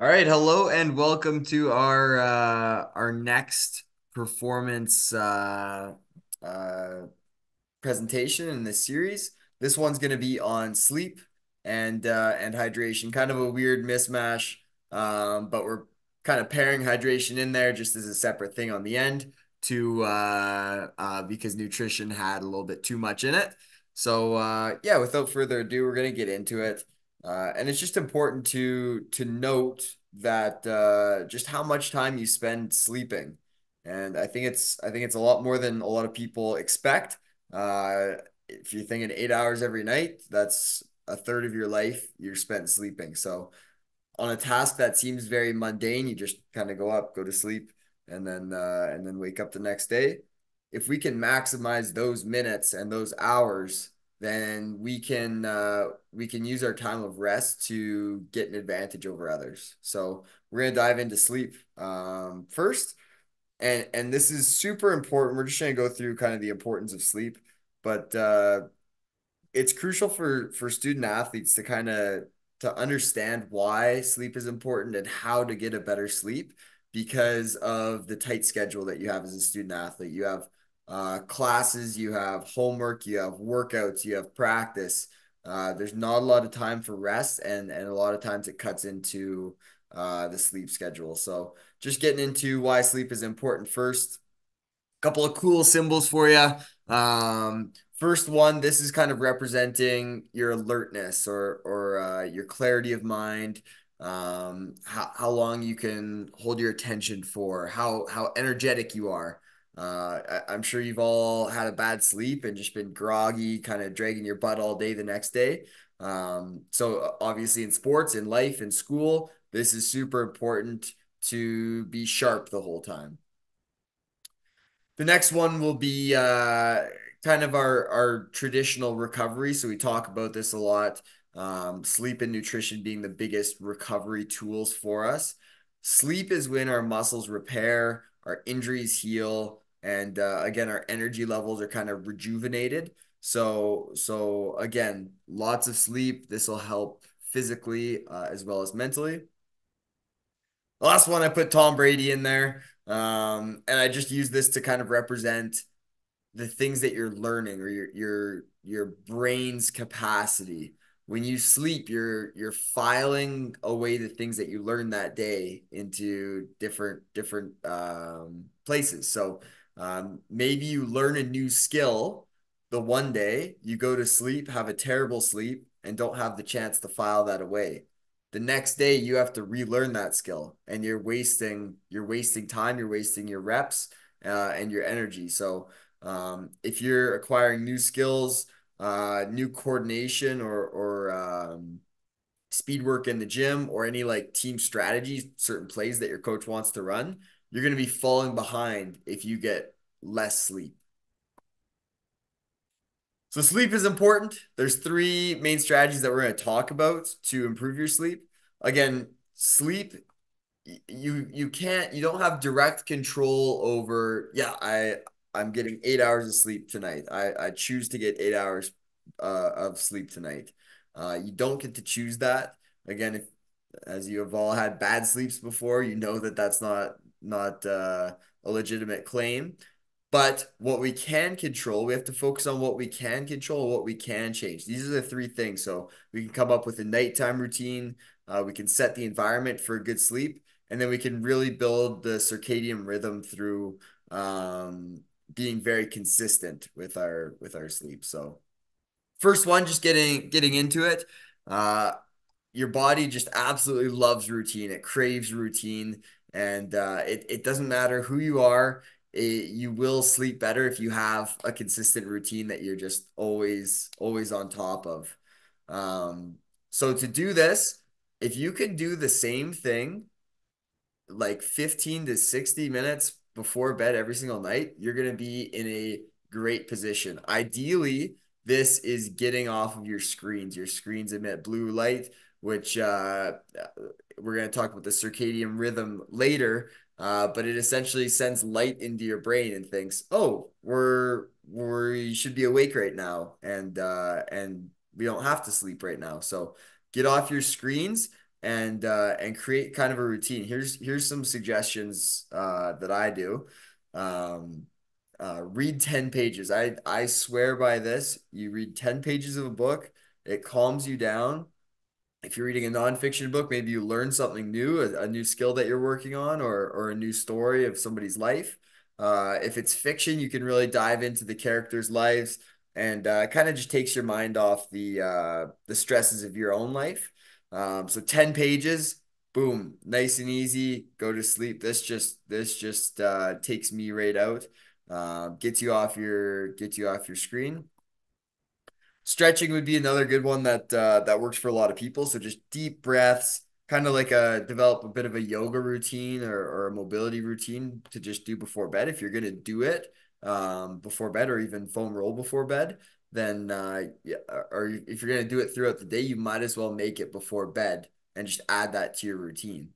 All right, hello and welcome to our next performance uh, presentation in this series. This one's going to be on sleep and hydration. Kind of a weird mismatch, but we're kind of pairing hydration in there just as a separate thing on the end to because nutrition had a little bit too much in it. So yeah, without further ado, we're going to get into it. And it's just important to note that just how much time you spend sleeping. And I think it's a lot more than a lot of people expect. If you're thinking 8 hours every night, that's a third of your life you're spent sleeping. So on a task that seems very mundane, you just kind of go up, go to sleep, and then wake up the next day. If we can maximize those minutes and those hours, then we can use our time of rest to get an advantage over others. So we're gonna dive into sleep first, and this is super important. We're just gonna go through kind of the importance of sleep, but it's crucial for student athletes to kind of to understand why sleep is important and how to get a better sleep because of the tight schedule that you have as a student athlete. You have classes, you have homework, you have workouts, you have practice. There's not a lot of time for rest, and a lot of times it cuts into the sleep schedule. So just getting into why sleep is important first. Couple of cool symbols for you. First one, this is kind of representing your alertness or your clarity of mind, how long you can hold your attention for, how energetic you are. I'm sure you've all had a bad sleep and just been groggy, kind of dragging your butt all day the next day. So obviously in sports, in life, in school, this is super important to be sharp the whole time. The next one will be kind of our traditional recovery. So we talk about this a lot. Sleep and nutrition being the biggest recovery tools for us. Sleep is when our muscles repair, our injuries heal, and again, our energy levels are kind of rejuvenated. So again, lots of sleep. This will help physically as well as mentally. The last one I put Tom Brady in there. And I just use this to kind of represent the things that you're learning or your brain's capacity. When you sleep, you're filing away the things that you learned that day into different places. So maybe you learn a new skill the one day, you go to sleep, have a terrible sleep, and don't have the chance to file that away. The next day you have to relearn that skill, and you're wasting time, you're wasting your reps and your energy. So if you're acquiring new skills, new coordination or speed work in the gym or any like team strategies, certain plays that your coach wants to run, you're going to be falling behind if you get less sleep. So sleep is important. There's three main strategies that we're going to talk about to improve your sleep. Again, sleep you don't have direct control over, yeah, I'm getting 8 hours of sleep tonight. I choose to get 8 hours of sleep tonight. You don't get to choose that. Again, if as you have all had bad sleeps before, you know that that's not a legitimate claim. But what we can control, we have to focus on what we can control, what we can change. These are the three things. So we can come up with a nighttime routine. We can set the environment for a good sleep, and then we can really build the circadian rhythm through being very consistent with our sleep. So first one, just getting into it. Uh, your body just absolutely loves routine. It craves routine, and it doesn't matter who you are. You will sleep better if you have a consistent routine that you're just always on top of. Um, so to do this, if you can do the same thing like 15 to 60 minutes before bed every single night, you're going to be in a great position. Ideally, this is getting off of your screens. Your screens emit blue light, which we're going to talk about the circadian rhythm later. But it essentially sends light into your brain and thinks, "Oh, we should be awake right now, and we don't have to sleep right now." So get off your screens. and create kind of a routine. Here's some suggestions that I do. Um, read 10 pages. I swear by this. You read 10 pages of a book, it calms you down. If you're reading a nonfiction book, maybe you learn something new, a new skill that you're working on, or a new story of somebody's life. If it's fiction, you can really dive into the characters' lives and kind of just takes your mind off the stresses of your own life. So 10 pages, boom, nice and easy. Go to sleep. This just takes me right out. Gets you off your screen. Stretching would be another good one that works for a lot of people. So just deep breaths, kind of like develop a bit of a yoga routine or a mobility routine to just do before bed. If you're gonna do it before bed or even foam roll before bed, then yeah, or if you're gonna do it throughout the day, you might as well make it before bed and just add that to your routine.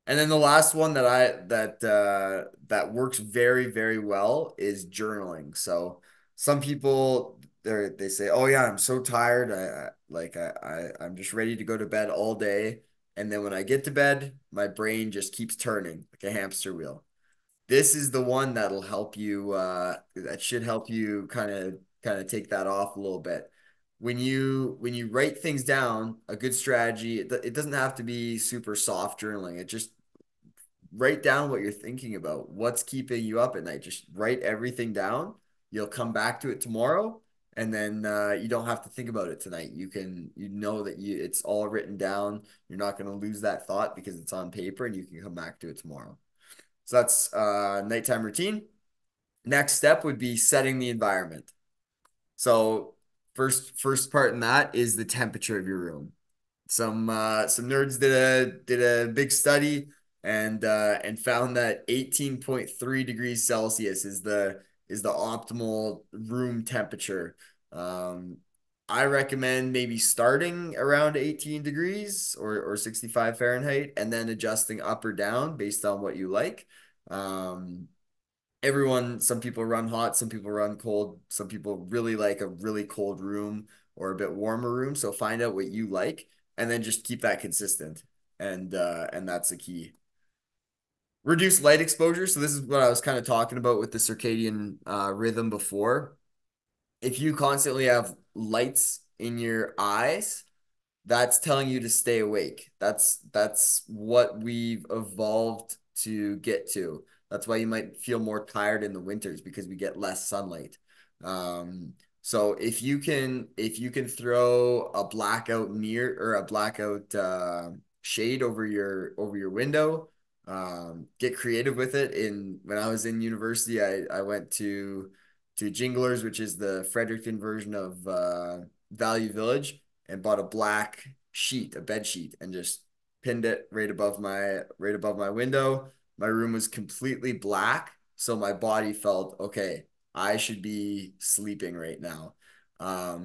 And then the last one that works very, very well is journaling. So some people they say, "Oh yeah, I'm so tired. I'm just ready to go to bed all day." And then when I get to bed, my brain just keeps turning like a hamster wheel. This is the one that'll help you that should help you kind of take that off a little bit. When you write things down, a good strategy, it doesn't have to be super soft journaling. It just write down what you're thinking about. What's keeping you up at night? Just write everything down. You'll come back to it tomorrow, and then you don't have to think about it tonight. You know that it's all written down. You're not going to lose that thought because it's on paper, and you can come back to it tomorrow. So that's nighttime routine. Next step would be setting the environment. So first part in that is the temperature of your room. Some nerds did a big study and found that 18.3 degrees Celsius is the optimal room temperature. Um, I recommend maybe starting around 18 degrees or 65 Fahrenheit and then adjusting up or down based on what you like. Um, some people run hot, some people run cold, some people really like a really cold room or a bit warmer room. So find out what you like and then just keep that consistent. And that's the key. Reduce light exposure. So this is what I was kind of talking about with the circadian rhythm before. If you constantly have lights in your eyes, that's telling you to stay awake. That's what we've evolved to get to. That's why you might feel more tired in the winters because we get less sunlight. So if you can throw a blackout mirror or a blackout shade over your window, get creative with it. When I was in university, I went to Jinglers, which is the Fredericton version of Value Village and bought a black sheet, a bed sheet, and just pinned it right above my window. My room was completely black, so my body felt okay. I should be sleeping right now.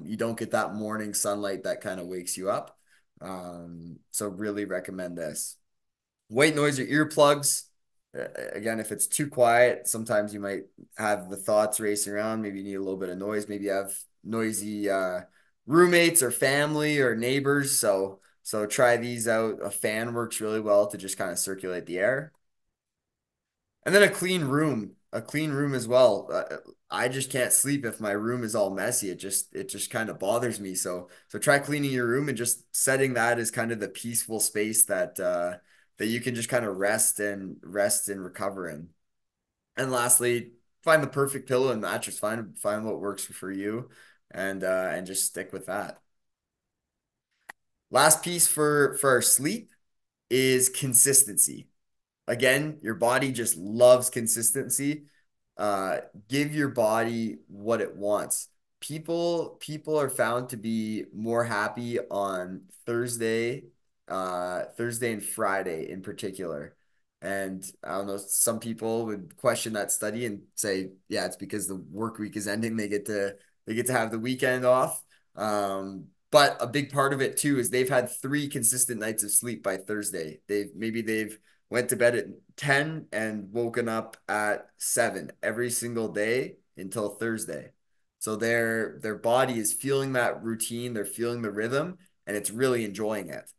You don't get that morning sunlight that kind of wakes you up. So really recommend this. White noise or earplugs. Again, if it's too quiet, sometimes you might have the thoughts racing around. Maybe you need a little bit of noise. Maybe you have noisy roommates or family or neighbors. So try these out. A fan works really well to just kind of circulate the air. And then a clean room as well. I just can't sleep if my room is all messy. It just kind of bothers me. So try cleaning your room and just setting that as kind of the peaceful space that you can just kind of rest and recover in. And lastly, find the perfect pillow and mattress. Find what works for you, and just stick with that. Last piece for our sleep is consistency. Again, your body just loves consistency. Uh, give your body what it wants. People are found to be more happy on Thursday and Friday in particular. And I don't know, some people would question that study and say, yeah, it's because the work week is ending. They get to have the weekend off. But a big part of it too is they've had 3 consistent nights of sleep by Thursday. They've went to bed at 10 and woken up at 7 every single day until Thursday. So their body is feeling that routine, they're feeling the rhythm, and it's really enjoying it.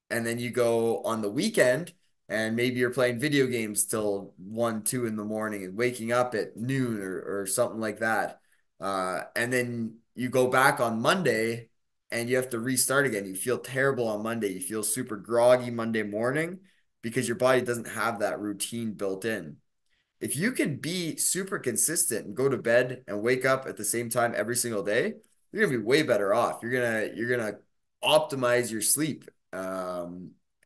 And then you go on the weekend and maybe you're playing video games till 1, 2 in the morning and waking up at noon or something like that. And then you go back on Monday and you have to restart again. You feel terrible on Monday. You feel super groggy Monday morning because your body doesn't have that routine built in. If you can be super consistent and go to bed and wake up at the same time every single day, you're gonna be way better off. You're gonna optimize your sleep,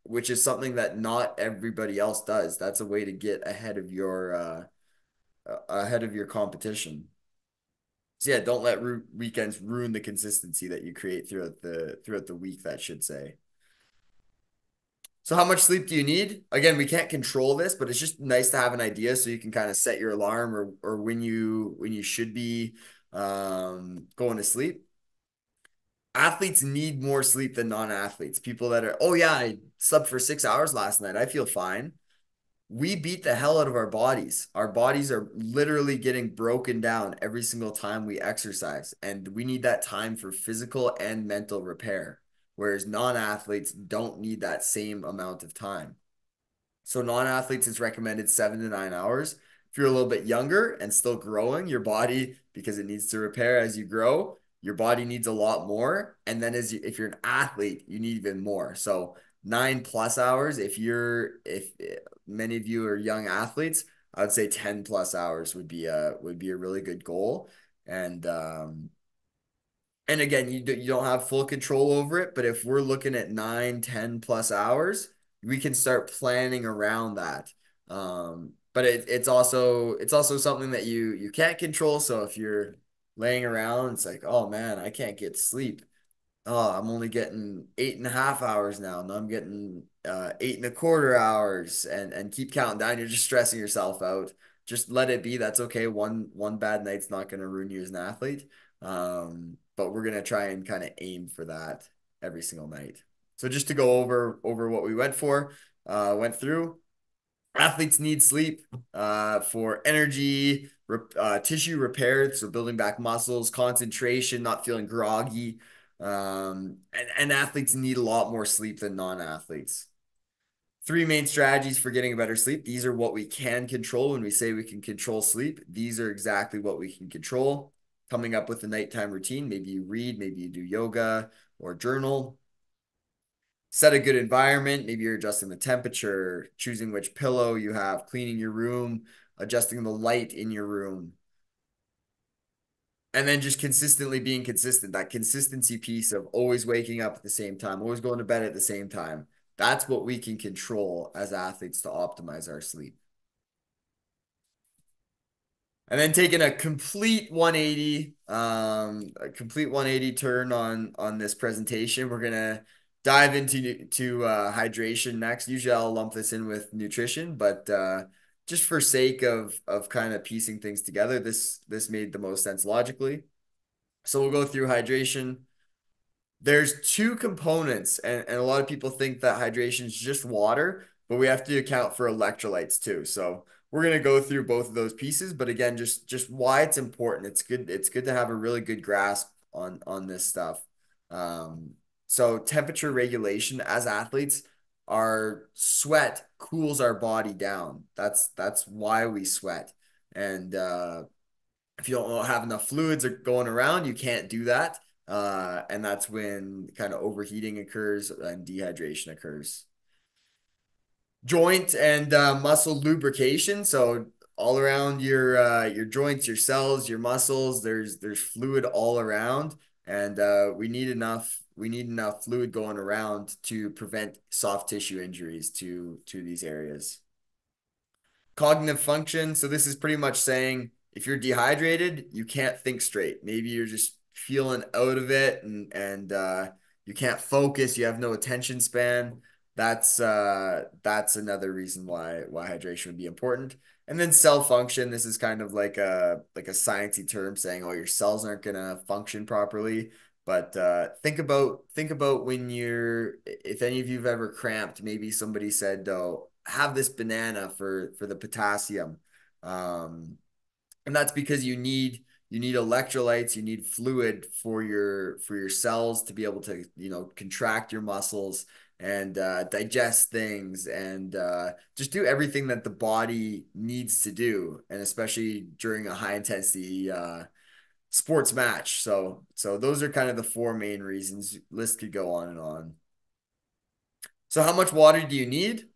which is something that not everybody else does. That's a way to get ahead of your competition. So yeah, don't let weekends ruin the consistency that you create throughout the week, that should say. So how much sleep do you need? Again, we can't control this, but it's just nice to have an idea so you can kind of set your alarm or when you should be going to sleep. Athletes need more sleep than non-athletes. People that are, oh yeah, I slept for 6 hours last night. I feel fine. We beat the hell out of our bodies. Our bodies are literally getting broken down every single time we exercise, and we need that time for physical and mental repair, whereas non-athletes don't need that same amount of time. So non-athletes is recommended 7 to 9 hours. If you're a little bit younger and still growing, your body, because it needs to repair as you grow, your body needs a lot more. And then if you're an athlete, you need even more. So 9 plus hours. If many of you are young athletes, I would say 10 plus hours would be a really good goal. And and again, you don't have full control over it, but if we're looking at 9, 10 plus hours, we can start planning around that. But it's also something that you can't control. So if you're laying around, it's like, oh man, I can't get sleep. Oh, I'm only getting 8.5 hours now. And I'm getting 8.25 hours and keep counting down. You're just stressing yourself out. Just let it be. That's okay. One bad night's not going to ruin you as an athlete. But we're gonna try and kind of aim for that every single night. So just to go over what we went through. Athletes need sleep for energy, tissue repair, so building back muscles, concentration, not feeling groggy. And athletes need a lot more sleep than non-athletes. Three main strategies for getting a better sleep. These are what we can control when we say we can control sleep. These are exactly what we can control. Coming up with a nighttime routine. Maybe you read, maybe you do yoga or journal. Set a good environment. Maybe you're adjusting the temperature, choosing which pillow you have, cleaning your room, adjusting the light in your room, and then just consistently being consistent. That consistency piece of always waking up at the same time, always going to bed at the same time. That's what we can control as athletes to optimize our sleep. And then taking a complete 180 turn on this presentation. We're gonna dive into hydration next. Usually I'll lump this in with nutrition, but just for sake of kind of piecing things together, this made the most sense logically. So we'll go through hydration. There's two components, and a lot of people think that hydration is just water, but we have to account for electrolytes too. So we're gonna go through both of those pieces, but again, just why it's important. It's good to have a really good grasp on this stuff. Um, so temperature regulation as athletes, our sweat cools our body down. That's why we sweat. And if you don't have enough fluids are going around, you can't do that. And that's when kind of overheating occurs and dehydration occurs. Joint and muscle lubrication. So all around your joints, your cells, your muscles, there's fluid all around, and we need enough fluid going around to prevent soft tissue injuries to these areas. Cognitive function. So this is pretty much saying if you're dehydrated, you can't think straight. Maybe you're just feeling out of it and you can't focus, you have no attention span. That's another reason why hydration would be important. And then cell function, this is kind of like a sciencey term saying, oh, your cells aren't gonna function properly. But think about when if any of you've ever cramped, maybe somebody said, oh, have this banana for the potassium. And that's because you need electrolytes, you need fluid for your cells to be able to, contract your muscles and digest things and just do everything that the body needs to do, and especially during a high intensity sports match. So those are kind of the four main reasons. List could go on and on. So how much water do you need?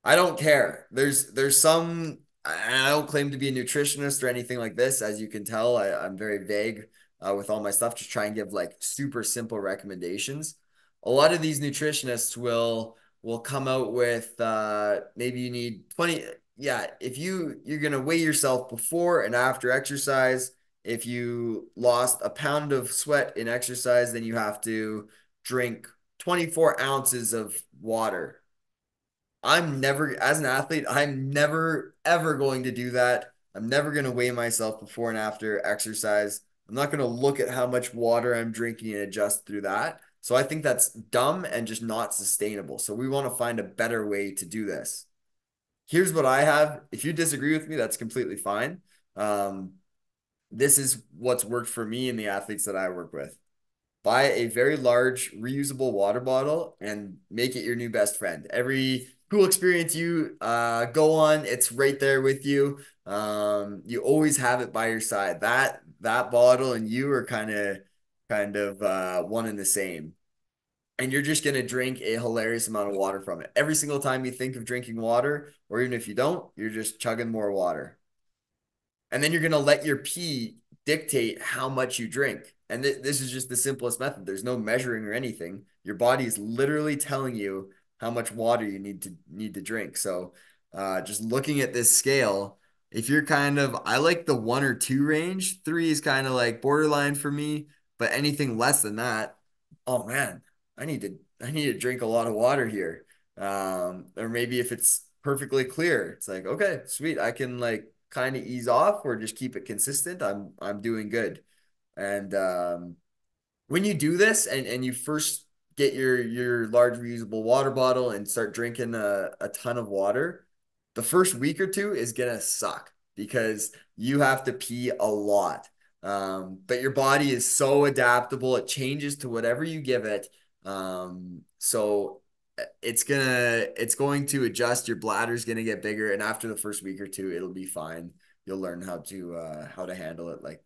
I don't care. There's some, and I don't claim to be a nutritionist or anything like this. As you can tell, I'm very vague with all my stuff. Just try and give like super simple recommendations. A lot of these nutritionists will come out with maybe you need 20. Yeah, if you're gonna weigh yourself before and after exercise. If you lost a pound of sweat in exercise, then you have to drink 24 ounces of water. I'm never, as an athlete, I'm never ever going to do that. I'm never going to weigh myself before and after exercise. I'm not going to look at how much water I'm drinking and adjust through that. So I think that's dumb and just not sustainable. So we want to find a better way to do this. Here's what I have. If you disagree with me, that's completely fine. Um, this is what's worked for me and the athletes that I work with. Buy a very large reusable water bottle and make it your new best friend. Every cool experience you go on, it's right there with you. You always have it by your side. That bottle and you are kind of one and the same. And you're just gonna drink a hilarious amount of water from it. Every single time you think of drinking water, or even if you don't, you're just chugging more water. And then you're going to let your pee dictate how much you drink. And this is just the simplest method. There's no measuring or anything. Your body is literally telling you how much water you need to drink. So, just looking at this scale, if you're I like the 1 or 2 range. 3 is kind of like borderline for me, but anything less than that, oh man, I need to drink a lot of water here. Or maybe if it's perfectly clear, it's like, okay, sweet, I can like kind of ease off or just keep it consistent. I'm doing good. And when you do this and you first get your large reusable water bottle and start drinking a ton of water, the first week or two is gonna suck because you have to pee a lot. But your body is so adaptable, it changes to whatever you give it. So it's going to adjust. Your bladder's going to get bigger, and after the first week or two, it'll be fine. You'll learn how to handle it like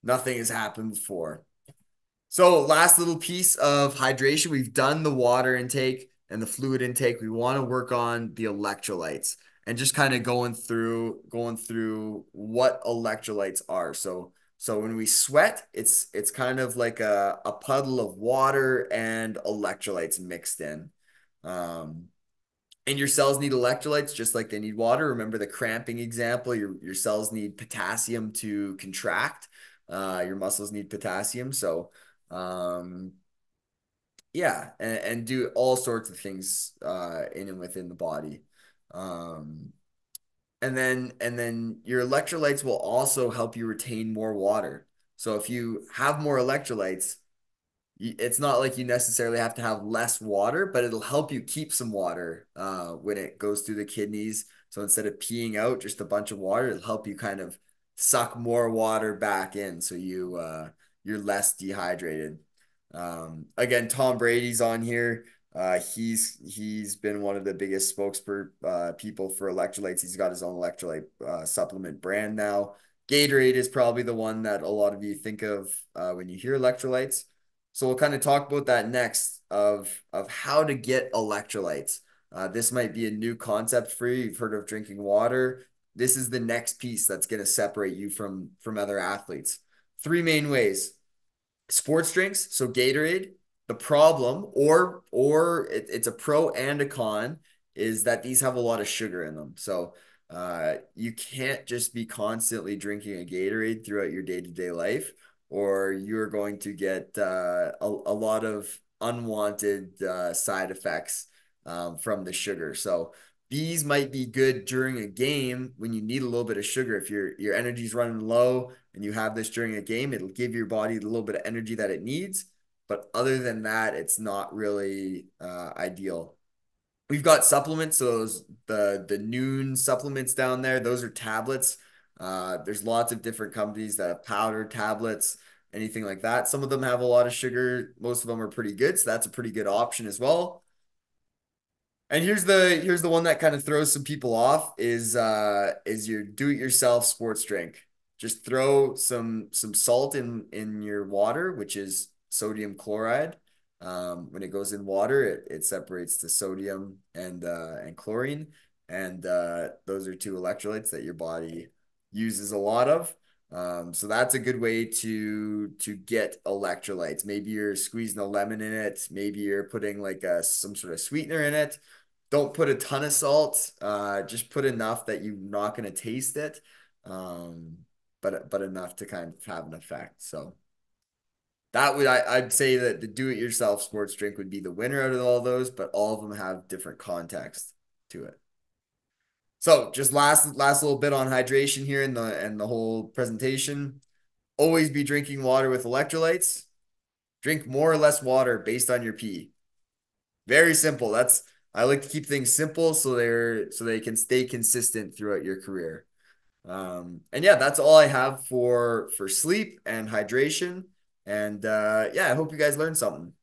nothing has happened before. So, last little piece of hydration. We've done the water intake and the fluid intake. We want to work on the electrolytes and just kind of going through what electrolytes are. So when we sweat, it's kind of like a puddle of water and electrolytes mixed in. Um, and your cells need electrolytes just like they need water. Remember the cramping example. Your cells need potassium to contract. Your muscles need potassium. So um, yeah, and do all sorts of things in and within the body. Um, and then your electrolytes will also help you retain more water. So if you have more electrolytes, it's not like you necessarily have to have less water, but it'll help you keep some water when it goes through the kidneys. So instead of peeing out just a bunch of water, it'll help you kind of suck more water back in, so you're less dehydrated. Again, Tom Brady's on here. He's been one of the biggest spokesper people for electrolytes. He's got his own electrolyte supplement brand now. Gatorade is probably the one that a lot of you think of when you hear electrolytes. So we'll kind of talk about that next of how to get electrolytes. This might be a new concept for you. You've heard of drinking water. This is the next piece that's going to separate you from other athletes. 3 main ways: sports drinks, so Gatorade. The problem, it's a pro and a con, is that these have a lot of sugar in them. So you can't just be constantly drinking a Gatorade throughout your day-to-day life, or you're going to get a lot of unwanted side effects from the sugar. So these might be good during a game when you need a little bit of sugar. If your energy's running low and you have this during a game, it'll give your body a little bit of energy that it needs. But other than that, it's not really ideal. We've got supplements, so the Noon supplements down there. Those are tablets. There's lots of different companies that have powder, tablets, anything like that. Some of them have a lot of sugar. Most of them are pretty good, so that's a pretty good option as well. And here's the one that kind of throws some people off is your do-it-yourself sports drink. Just throw some salt in your water, which is sodium chloride. When it goes in water, it separates the sodium and chlorine, and those are two electrolytes that your body uses a lot of. So that's a good way to get electrolytes. Maybe you're squeezing a lemon in it. Maybe you're putting like some sort of sweetener in it. Don't put a ton of salt. Just put enough that you're not going to taste it, um, but enough to kind of have an effect. So I'd say that the do-it-yourself sports drink would be the winner out of all those, but all of them have different context to it. So just last little bit on hydration here in the whole presentation. Always be drinking water with electrolytes. Drink more or less water based on your pee. Very simple. I like to keep things simple so they can stay consistent throughout your career. And yeah, that's all I have for sleep and hydration. And yeah, I hope you guys learned something.